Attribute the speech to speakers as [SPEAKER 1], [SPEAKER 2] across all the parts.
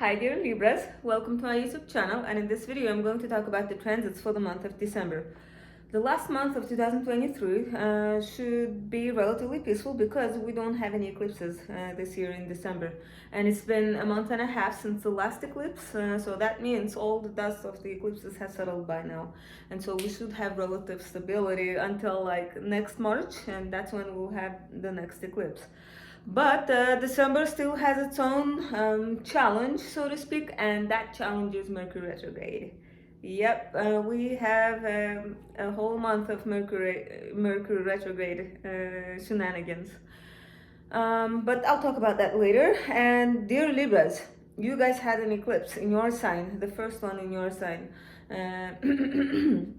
[SPEAKER 1] Hi dear Libras, welcome to my YouTube channel, and in this video I'm going to talk about the transits for the month of December. The last month of 2023 should be relatively peaceful because we don't have any eclipses this year in December, and it's been a month and a half since the last eclipse, so that means all the dust of the eclipses has settled by now, and so we should have relative stability until like next March, and that's when we'll have the next eclipse. But December still has its own challenge, so to speak, and that challenge is Mercury retrograde. Yep, we have a whole month of Mercury retrograde shenanigans. But I'll talk about that later. And dear Libras, you guys had an eclipse in your sign, the first one in your sign,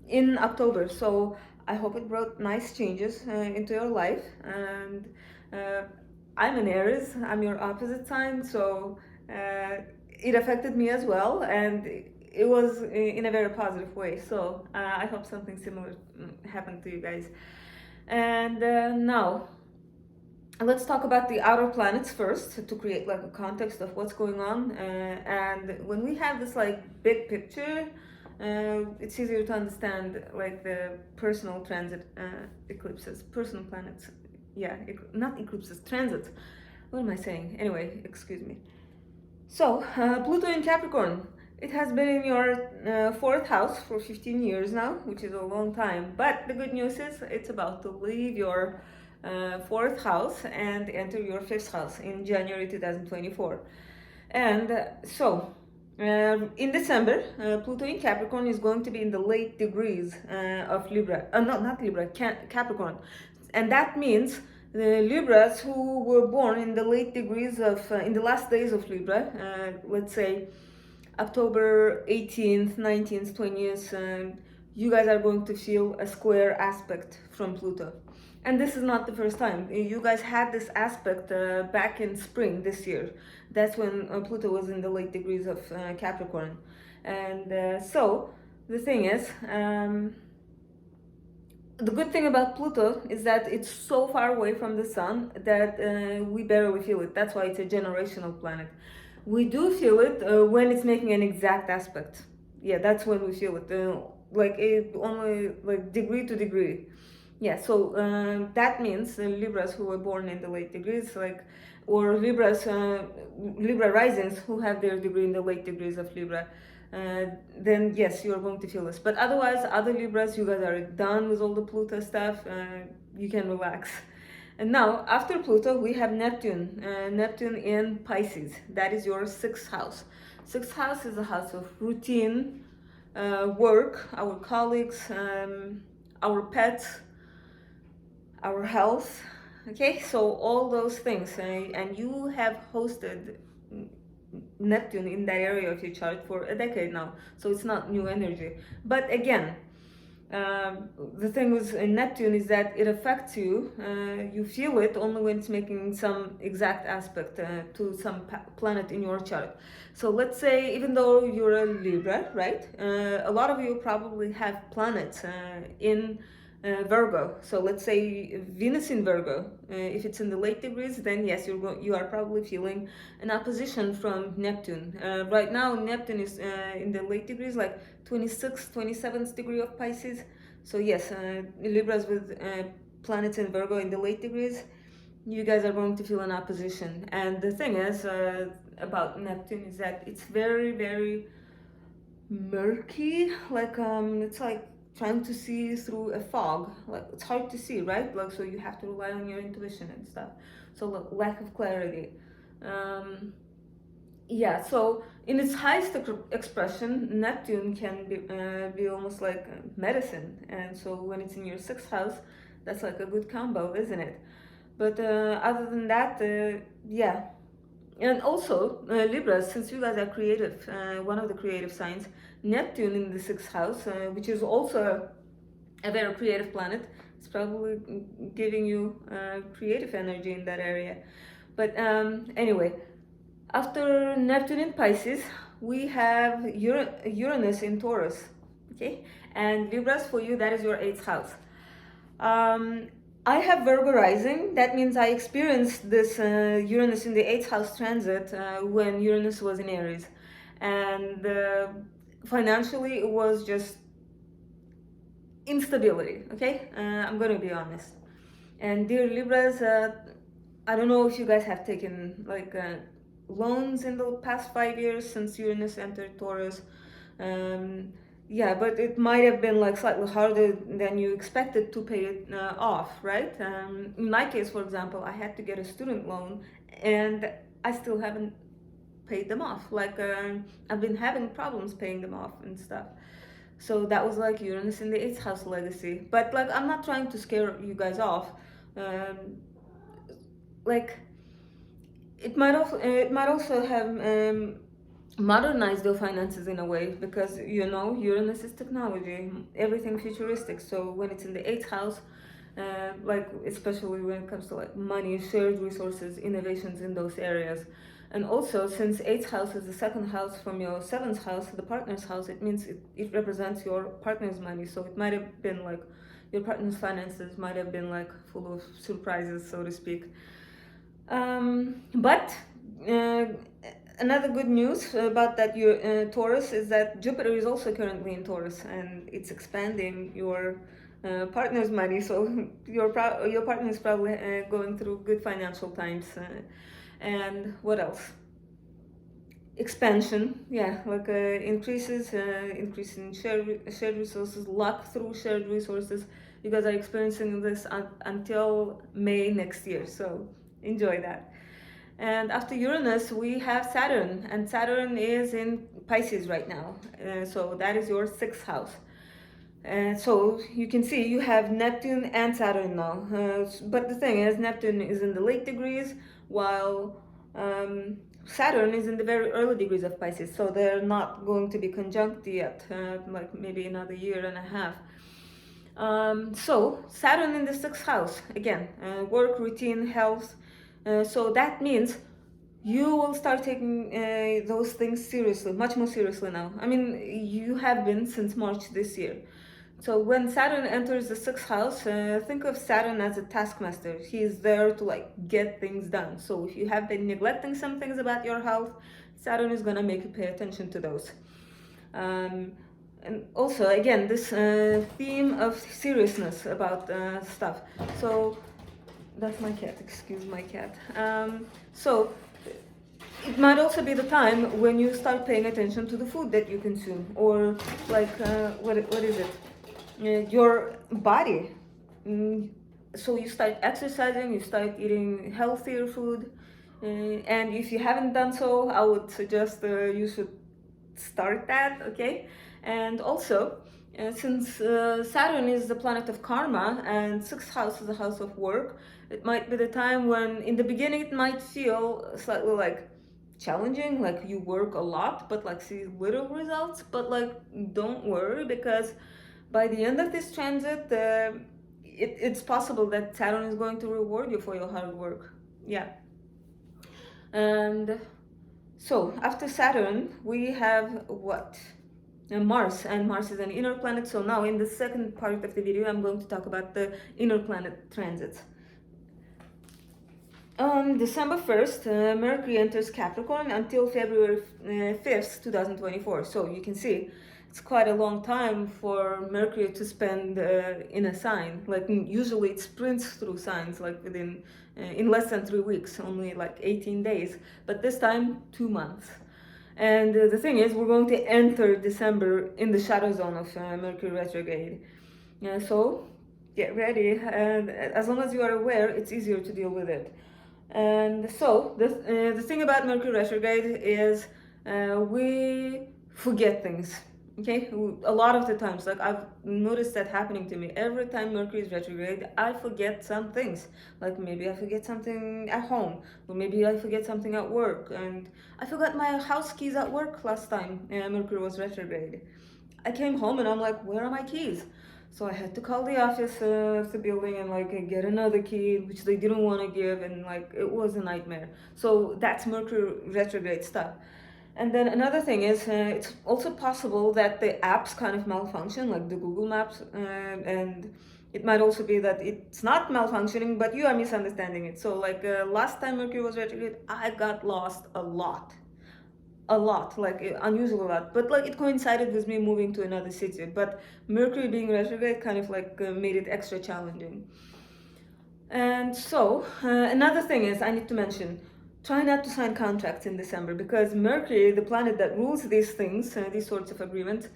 [SPEAKER 1] in October. So I hope it brought nice changes into your life. And I'm an Aries, I'm your opposite sign, so it affected me as well, and it was in a very positive way. So I hope something similar happened to you guys. And now let's talk about the outer planets first to create like a context of what's going on. And when we have this like big picture, it's easier to understand like the personal transit eclipses, personal planets. Yeah, not eclipses, transits. What am I saying? Anyway, excuse me. So, Pluto in Capricorn. It has been in your fourth house for 15 years now, which is a long time. But the good news is it's about to leave your fourth house and enter your fifth house in January 2024. And in December, Pluto in Capricorn is going to be in the late degrees of Libra. No, not Libra, Capricorn. And that means the Libras who were born in the late degrees of, in the last days of Libra, let's say October 18th, 19th, 20th, you guys are going to feel a square aspect from Pluto. And this is not the first time. You guys had this aspect back in spring this year. That's when Pluto was in the late degrees of Capricorn. And so the thing is, the good thing about Pluto is that it's so far away from the sun that we barely feel it. That's why it's a generational planet. We do feel it when it's making an exact aspect. Yeah, that's when we feel it. Like it only like degree to degree. Yeah, so that means Libras who were born in the late degrees, like, or Libra risings who have their degree in the late degrees of Libra, then yes, you're going to feel this. But otherwise, other Libras, you guys are done with all the Pluto stuff. You can relax. And now, after Pluto, we have Neptune. Neptune in Pisces. That is your sixth house. Sixth house is a house of routine, work, our colleagues, our pets, our health. Okay, so all those things, and you have hosted Neptune in that area of your chart for a decade now, so it's not new energy. But again, the thing with Neptune is that it affects you. You feel it only when it's making some exact aspect to some planet in your chart. So let's say, even though you're a Libra, right? A lot of you probably have planets in Virgo. So let's say Venus in Virgo. If it's in the late degrees, then yes, you are probably feeling an opposition from Neptune. Right now, Neptune is in the late degrees, like 26th, 27th degree of Pisces. So yes, Libras with planets in Virgo in the late degrees, you guys are going to feel an opposition. And the thing is about Neptune is that it's very, very murky. Like it's like trying to see through a fog. Like it's hard to see, right? Like, so you have to rely on your intuition and stuff. So lack of clarity. Yeah, so in its highest expression, Neptune can be almost like medicine. And so when it's in your sixth house, that's like a good combo, isn't it? But other than that, yeah. And also, Libra, since you guys are creative, one of the creative signs, Neptune in the sixth house, which is also a very creative planet, it's probably giving you creative energy in that area. But anyway, after Neptune in Pisces, we have Uranus in Taurus, okay? And Libras, for you, that is your eighth house. I have Virgo rising. That means I experienced this Uranus in the 8th house transit when Uranus was in Aries. And financially, it was just instability, okay? I'm gonna be honest. And dear Libras, I don't know if you guys have taken like loans in the past 5 years since Uranus entered Taurus. Um, yeah, but it might have been like slightly harder than you expected to pay it off, right? In my case, for example, I had to get a student loan, and I still haven't paid them off. Like I've been having problems paying them off and stuff. So that was like Uranus in the 8th house legacy. But like I'm not trying to scare you guys off. Um, like it might also have modernized your finances in a way, because you know Uranus is technology, everything futuristic. So when it's in the 8th house, like especially when it comes to like money, shared resources, innovations in those areas. And also, since 8th house is the second house from your 7th house, the partner's house, it means it represents your partner's money. So it might have been like your partner's finances might have been like full of surprises, so to speak. But uh, another good news about that your Taurus is that Jupiter is also currently in Taurus, and it's expanding your partner's money. So your partner is probably going through good financial times. And what else? Expansion, yeah, like increase in shared resources, luck through shared resources. You guys are experiencing this until May next year, so enjoy that. And after Uranus, we have Saturn, and Saturn is in Pisces right now. So that is your 6th house. And so you can see you have Neptune and Saturn now. But the thing is, Neptune is in the late degrees, while Saturn is in the very early degrees of Pisces. So they're not going to be conjunct yet, like maybe another year and a half. So Saturn in the 6th house, again, work, routine, health. So that means you will start taking those things seriously, much more seriously now. I mean, you have been since March this year. So when Saturn enters the 6th house, think of Saturn as a taskmaster. He is there to like get things done. So if you have been neglecting some things about your health, Saturn is gonna make you pay attention to those. And also, again, this theme of seriousness about stuff. So that's my cat. Excuse my cat. So it might also be the time when you start paying attention to the food that you consume, or like what is it? Your body. So you start exercising, you start eating healthier food, and if you haven't done so, I would suggest you should start that, okay? And also, since Saturn is the planet of karma and 6th house is the house of work, it might be the time when in the beginning it might feel slightly like challenging, like you work a lot but like see little results. But like don't worry, because by the end of this transit, it's possible that Saturn is going to reward you for your hard work. Yeah. And so after Saturn, we have what? Mars, and Mars is an inner planet. So now in the second part of the video, I'm going to talk about the inner planet transits. On December 1st, Mercury enters Capricorn until February 5th, 2024. So you can see it's quite a long time for Mercury to spend in a sign. Like usually it sprints through signs like within in less than 3 weeks, only like 18 days. But this time, 2 months. And the thing is, we're going to enter December in the shadow zone of Mercury retrograde. So get ready, and as long as you are aware, it's easier to deal with it. And so the thing about Mercury retrograde is we forget things. Okay, a lot of the times, like I've noticed that happening to me. Every time Mercury is retrograde, I forget some things. Like maybe I forget something at home, or maybe I forget something at work. And I forgot my house keys at work last time Mercury was retrograde. I came home and I'm like, where are my keys? So I had to call the office of the building and like get another key, which they didn't want to give, and like it was a nightmare. So that's Mercury retrograde stuff. And then another thing is, it's also possible that the apps kind of malfunction, like the Google Maps, and It might also be that it's not malfunctioning, but you are misunderstanding it. So like last time Mercury was retrograde, I got lost a lot, like unusual a lot, but like it coincided with me moving to another city. But Mercury being retrograde kind of like made it extra challenging. And so another thing is I need to mention, try not to sign contracts in December, because Mercury, the planet that rules these things, these sorts of agreements,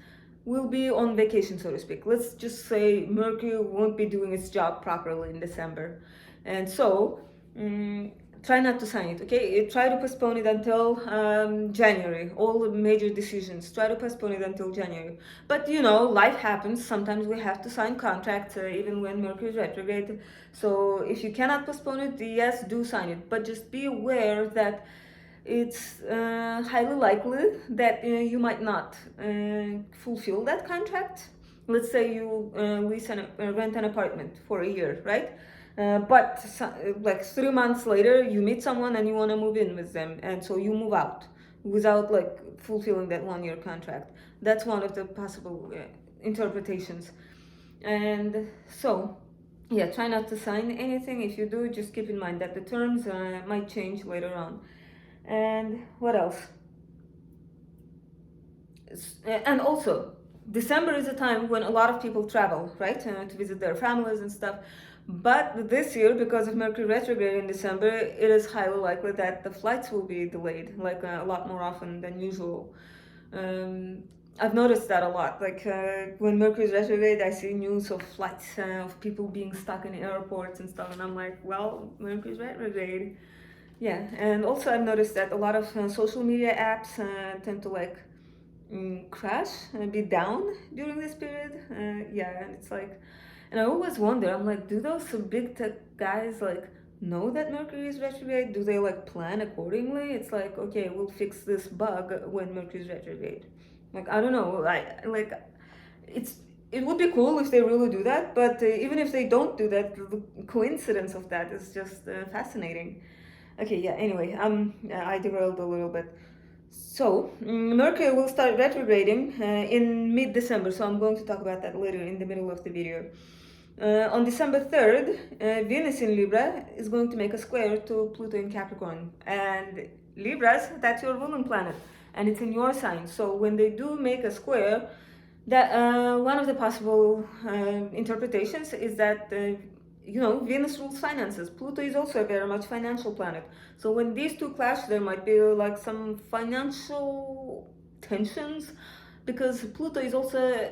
[SPEAKER 1] will be on vacation, so to speak. Let's just say Mercury won't be doing its job properly in December. And so try not to sign it, okay? Try to postpone it until January. All the major decisions, try to postpone it until January. But you know, life happens. Sometimes we have to sign contracts even when Mercury is retrograde. So if you cannot postpone it, yes, do sign it. But just be aware that it's highly likely that you might not fulfill that contract. Let's say you rent an apartment for a year, right? But like 3 months later, you meet someone and you want to move in with them, and so you move out without like fulfilling that 1 year contract. That's one of the possible interpretations. And so, yeah, try not to sign anything. If you do, just keep in mind that the terms might change later on. And what else? And also, December is a time when a lot of people travel, right, to visit their families and stuff. But this year, because of Mercury retrograde in December, it is highly likely that the flights will be delayed, like a lot more often than usual. I've noticed that a lot. Like when Mercury is retrograde, I see news of flights of people being stuck in airports and stuff, and I'm like, well, Mercury is retrograde. Yeah, and also I've noticed that a lot of social media apps tend to like crash and be down during this period. Yeah, and it's like, and I always wonder, I'm like, do those big tech guys like know that Mercury is retrograde? Do they like plan accordingly? It's like, okay, we'll fix this bug when Mercury is retrograde. Like, I don't know, I like, it would be cool if they really do that, but even if they don't do that, the coincidence of that is just fascinating. Okay, yeah, anyway, I derailed a little bit. So, Mercury will start retrograding in mid-December, so I'm going to talk about that later in the middle of the video. On December 3rd, Venus in Libra is going to make a square to Pluto in Capricorn. And Libras, that's your ruling planet, and it's in your sign. So when they do make a square, that one of the possible interpretations is that you know, Venus rules finances. Pluto is also a very much financial planet. So when these two clash, there might be like some financial tensions, because Pluto is also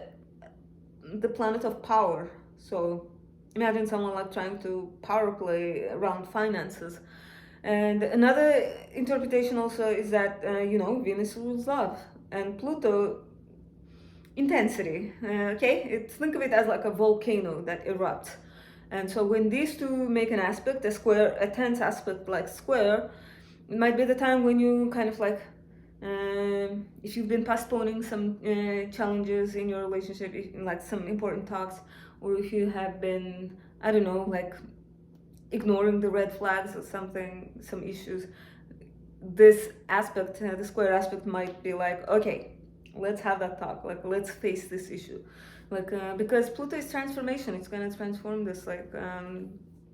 [SPEAKER 1] the planet of power. So imagine someone like trying to power play around finances. And another interpretation also is that you know, Venus rules love and Pluto intensity. Okay, think of it as like a volcano that erupts. And so when these two make an aspect, a square, a tense aspect like square, it might be the time when you kind of like, if you've been postponing some challenges in your relationship, like some important talks, or if you have been, I don't know, like ignoring the red flags or something, some issues, this aspect, the square aspect might be like, okay, let's have that talk, like let's face this issue. Like because Pluto is transformation, it's gonna transform this like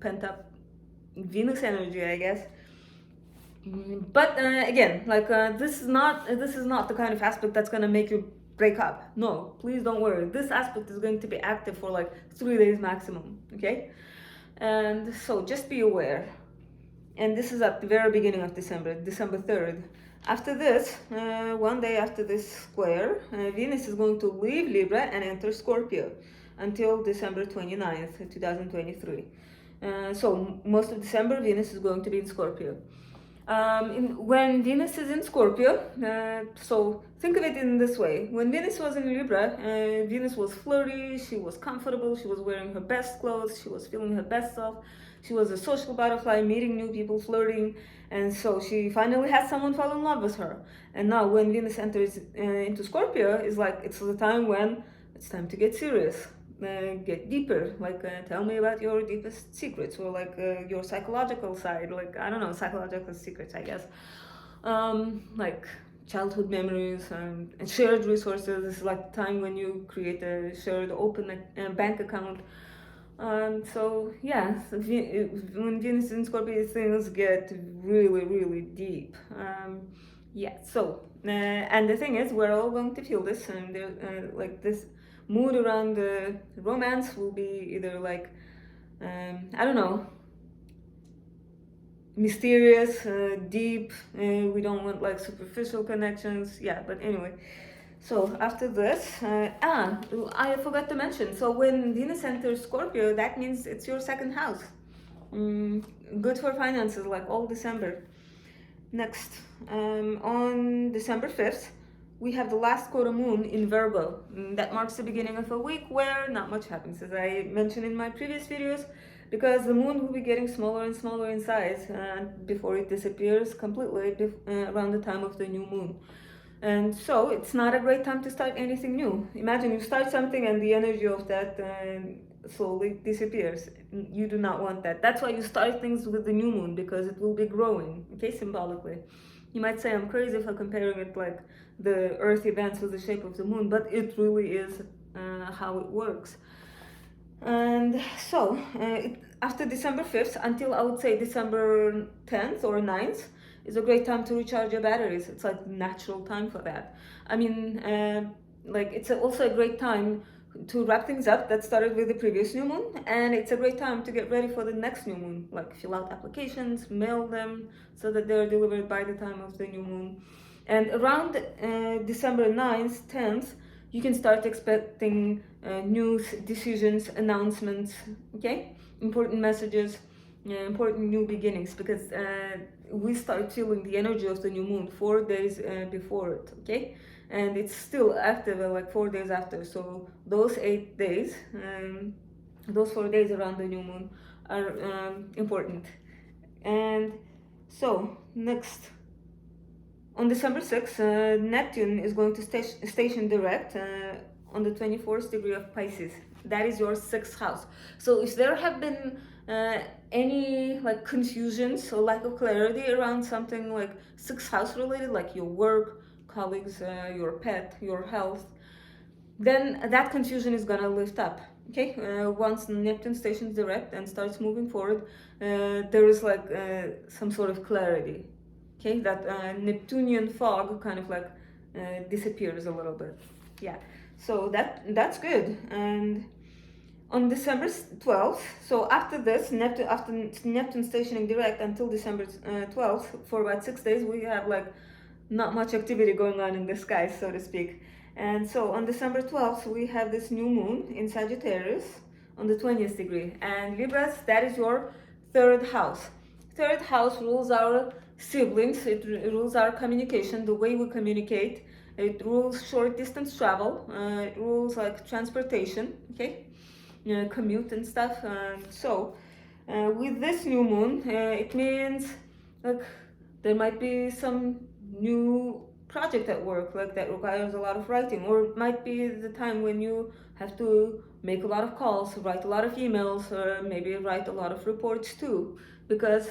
[SPEAKER 1] pent up Venus energy, I guess. But again, like this is not the kind of aspect that's gonna make you break up. No, please don't worry. This aspect is going to be active for like 3 days maximum. Okay, and so just be aware. And this is at the very beginning of December, December 3rd. After this, one day after this square, Venus is going to leave Libra and enter Scorpio until December 29th, 2023. So most of December, Venus is going to be in Scorpio. When Venus is in Scorpio, so think of it in this way. When Venus was in Libra, Venus was flirty, she was comfortable, she was wearing her best clothes, she was feeling her best self. She was a social butterfly, meeting new people, flirting, and so she finally had someone fall in love with her. And now when Venus enters into Scorpio, it's like it's the time when it's time to get serious, get deeper, like tell me about your deepest secrets, or like your psychological side, like I don't know, psychological secrets, I guess, like childhood memories and shared resources. This is like the time when you create a shared open bank account. So yeah, when Venus in Scorpio, things get really, really deep. Yeah. So and the thing is, we're all going to feel this, and like this mood around romance will be either like I don't know, mysterious, deep. We don't want like superficial connections. Yeah. But anyway. So after this, I forgot to mention. So when Venus enters Scorpio, that means it's your second house. Mm, Good for finances, like all December. Next, on December 5th, we have the last quarter moon in Virgo. That marks the beginning of a week where not much happens, as I mentioned in my previous videos, because the moon will be getting smaller and smaller in size before it disappears completely around the time of the new moon. And so it's not a great time to start anything new. Imagine you start something and the energy of that slowly disappears. You do not want that. That's why you start things with the new moon, because it will be growing, okay, symbolically. You might say I'm crazy for comparing it like the earth events with the shape of the moon, but it really is how it works. And so after December 5th until I would say December 10th or 9th is a great time to recharge your batteries. It's like natural time for that. I mean, like it's also a great time to wrap things up that started with the previous new moon, and it's a great time to get ready for the next new moon, like fill out applications, mail them so that they're delivered by the time of the new moon. And around December 9th, 10th, you can start expecting news, decisions, announcements, okay? Important messages, important new beginnings, because we start feeling the energy of the new moon 4 days before it, okay? And it's still active like 4 days after. So those 8 days, those 4 days around the new moon are important. And so next, on December 6th, Neptune is going to station direct on the 24th degree of Pisces. That is your 6th house. So if there have been any like confusions or lack of clarity around something like 6th house related, like your work, colleagues, your pet, your health, then that confusion is gonna lift up. Okay, once Neptune stations direct and starts moving forward, there is like some sort of clarity. Okay, that Neptunian fog kind of like disappears a little bit. Yeah, so that's good. And on December 12th, so after this, after Neptune stationing direct until December 12th, for about 6 days, we have like not much activity going on in the sky, so to speak. And so on December 12th, we have this new moon in Sagittarius on the 20th degree. And Libras, that is your 3rd house. 3rd house rules our siblings, it rules our communication, the way we communicate. It rules short distance travel, it rules like transportation, okay? Commute and stuff. So with this new moon, it means like there might be some new project at work like that requires a lot of writing, or it might be the time when you have to make a lot of calls, write a lot of emails, or maybe write a lot of reports too, because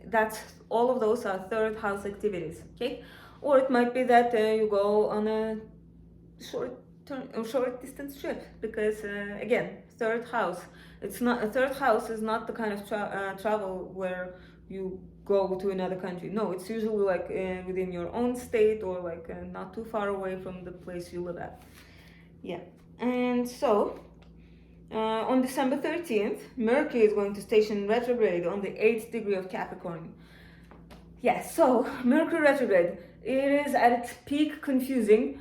[SPEAKER 1] that's all of those are 3rd house activities, okay? Or it might be that you go on a short distance trip, because again, 3rd house, it's not a 3rd house is not the kind of travel where you go to another country. No, it's usually like within your own state, or like not too far away from the place you live at. Yeah. And so on December 13th, Mercury is going to station retrograde on the 8th degree of Capricorn. Yes, so Mercury retrograde, it is at its peak confusing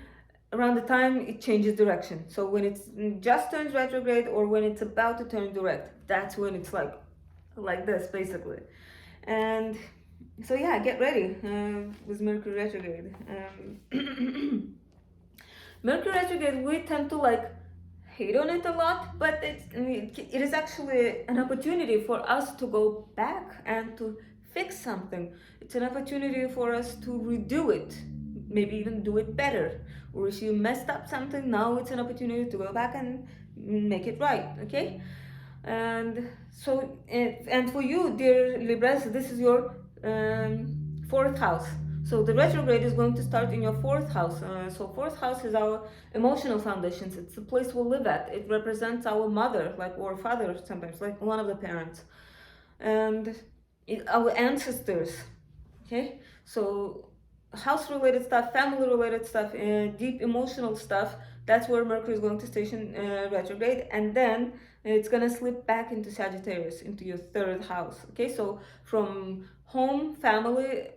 [SPEAKER 1] around the time it changes direction. So when it just turns retrograde, or when it's about to turn direct, that's when it's like this basically. And so yeah, get ready with Mercury retrograde. Mercury retrograde, we tend to like hate on it a lot, but it is actually an opportunity for us to go back and to fix something. It's an opportunity for us to redo it, maybe even do it better. Or if you messed up something, now it's an opportunity to go back and make it right, okay? And so, and for you, dear Libras, this is your 4th house. So the retrograde is going to start in your fourth house. So fourth house is our emotional foundations. It's the place we live at. It represents our mother, like, or father sometimes, like one of the parents, and our ancestors. Okay, so house related stuff, family related stuff, deep emotional stuff. That's where Mercury is going to station retrograde, and then it's gonna slip back into Sagittarius, into your third house. Okay, so from home, family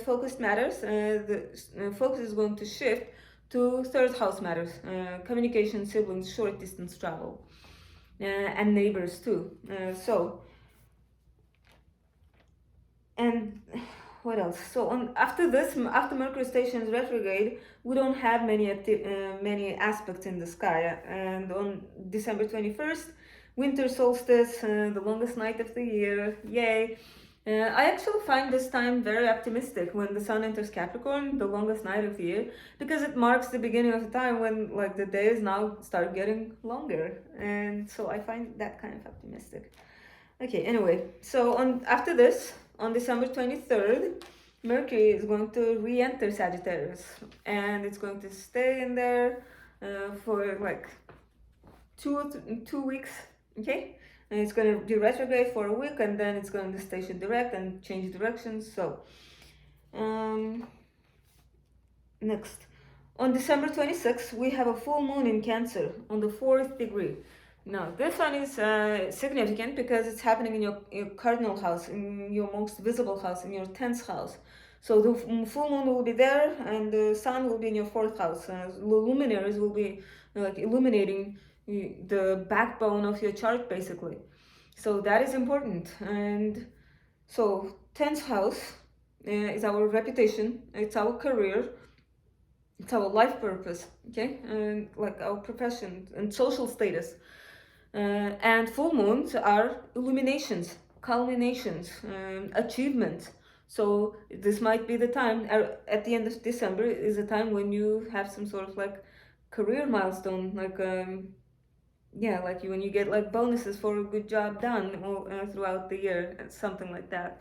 [SPEAKER 1] focused matters, the focus is going to shift to third house matters, communication, siblings, short distance travel, and neighbors too. And what else? So on after this, after Mercury stations retrograde, we don't have many aspects in the sky. And on December 21st, winter solstice, the longest night of the year, yay! I actually find this time very optimistic when the sun enters Capricorn, the longest night of the year, because it marks the beginning of the time when like the days now start getting longer, and so I find that kind of optimistic. Okay, anyway, so on after this, on December 23rd, Mercury is going to re-enter Sagittarius, and it's going to stay in there for like 2 weeks. Okay, and it's going to be retrograde for a week, and then it's going to station direct and change directions. So next, on December 26th, we have a full moon in Cancer on the 4th degree. Now, this one is significant because it's happening in your cardinal house, in your most visible house, in your 10th house. So the full moon will be there, and the sun will be in your 4th house. The luminaries will be like illuminating the backbone of your chart, basically. So that is important. And so 10th house is our reputation, it's our career, it's our life purpose, okay, and like our profession and social status. And full moons are illuminations, culminations, achievements. So this might be the time at the end of December is a time when you have some sort of like career milestone, like yeah, like when you get like bonuses for a good job done throughout the year, something like that.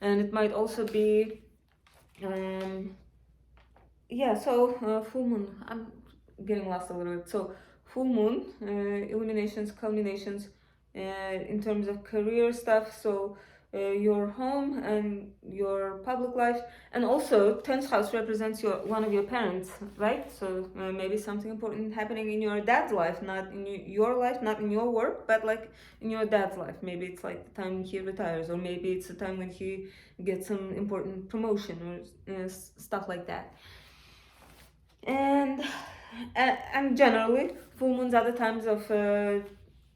[SPEAKER 1] And it might also be yeah, so full moon, I'm getting lost a little bit. So full moon, illuminations, culminations, in terms of career stuff. So your home and your public life, and also 10th house represents one of your parents, right? So maybe something important happening in your dad's life, not in your life, not in your work, but like in your dad's life. Maybe it's like the time he retires, or maybe it's the time when he gets some important promotion or stuff like that. And generally full moons are the times of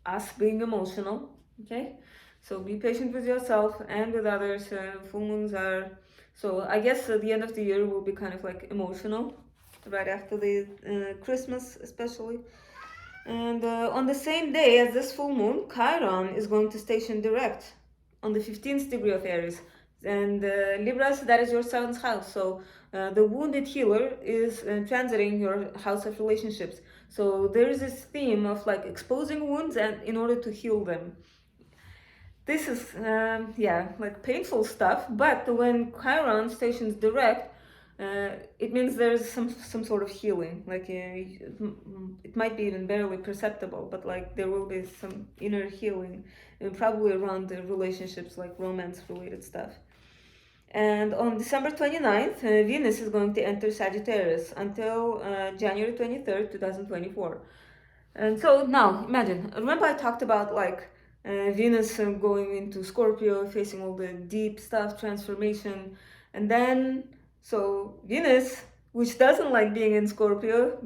[SPEAKER 1] us being emotional. Okay, so be patient with yourself and with others. Full moons are, so I guess the end of the year will be kind of like emotional right after the Christmas especially. And on the same day as this full moon, Chiron is going to station direct on the 15th degree of Aries. And Libras, that is your 7th house. So the wounded healer is transiting your house of relationships. So there is this theme of like exposing wounds and in order to heal them. This is yeah, like painful stuff. But when Chiron stations direct, it means there's some sort of healing. Like it might be even barely perceptible, but like there will be some inner healing, and probably around the relationships, like romance related stuff. And on December 29th, Venus is going to enter Sagittarius until January 23rd, 2024. And so now, imagine, remember I talked about like Venus going into Scorpio, facing all the deep stuff, transformation. And then, so Venus, which doesn't like being in Scorpio,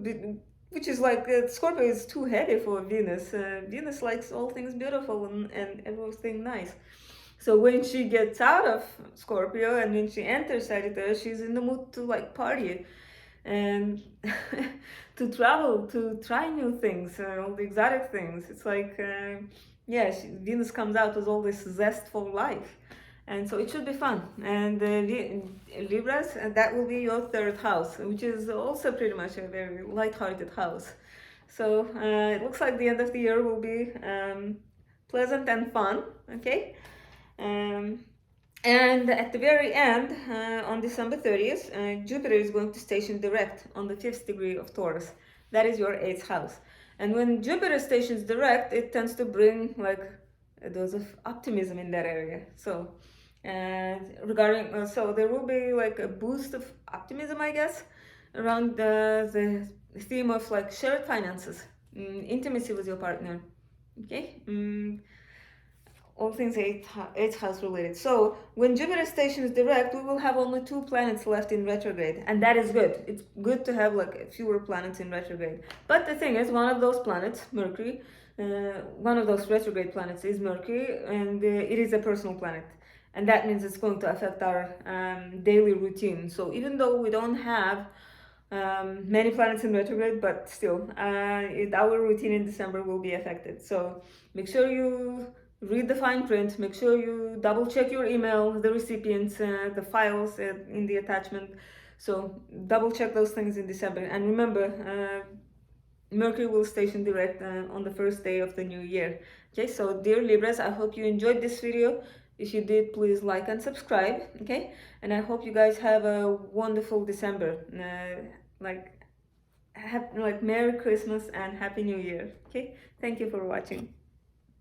[SPEAKER 1] which is like, Scorpio is too heavy for Venus. Venus likes all things beautiful and everything nice. So when she gets out of Scorpio and when she enters Sagittarius, she's in the mood to like party and to travel, to try new things, all the exotic things. It's like, yeah, Venus comes out with all this zest for life. And so it should be fun. And Libras, that will be your 3rd house, which is also pretty much a very light-hearted house. So it looks like the end of the year will be pleasant and fun, okay? And at the very end, on December 30th, Jupiter is going to station direct on the 5th degree of Taurus. That is your 8th house. And when Jupiter stations direct, it tends to bring like a dose of optimism in that area. So, so there will be like a boost of optimism, I guess, around the theme of like shared finances, intimacy with your partner. Okay. All things eighth house related. So when Jupiter stations direct, we will have only 2 planets left in retrograde, and that is good. It's good to have like fewer planets in retrograde. But the thing is, one of those planets, Mercury, one of those retrograde planets is Mercury, and it is a personal planet, and that means it's going to affect our daily routine. So even though we don't have many planets in retrograde, but still, our routine in December will be affected. So make sure you read the fine print, make sure you double check your email, the recipients, the files in the attachment. So double check those things in December. And remember, Mercury will station direct on the first day of the new year. Okay, so dear Libras, I hope you enjoyed this video. If you did, please like and subscribe. Okay, and I hope you guys have a wonderful December. Like Merry Christmas and Happy New Year. Okay, thank you for watching.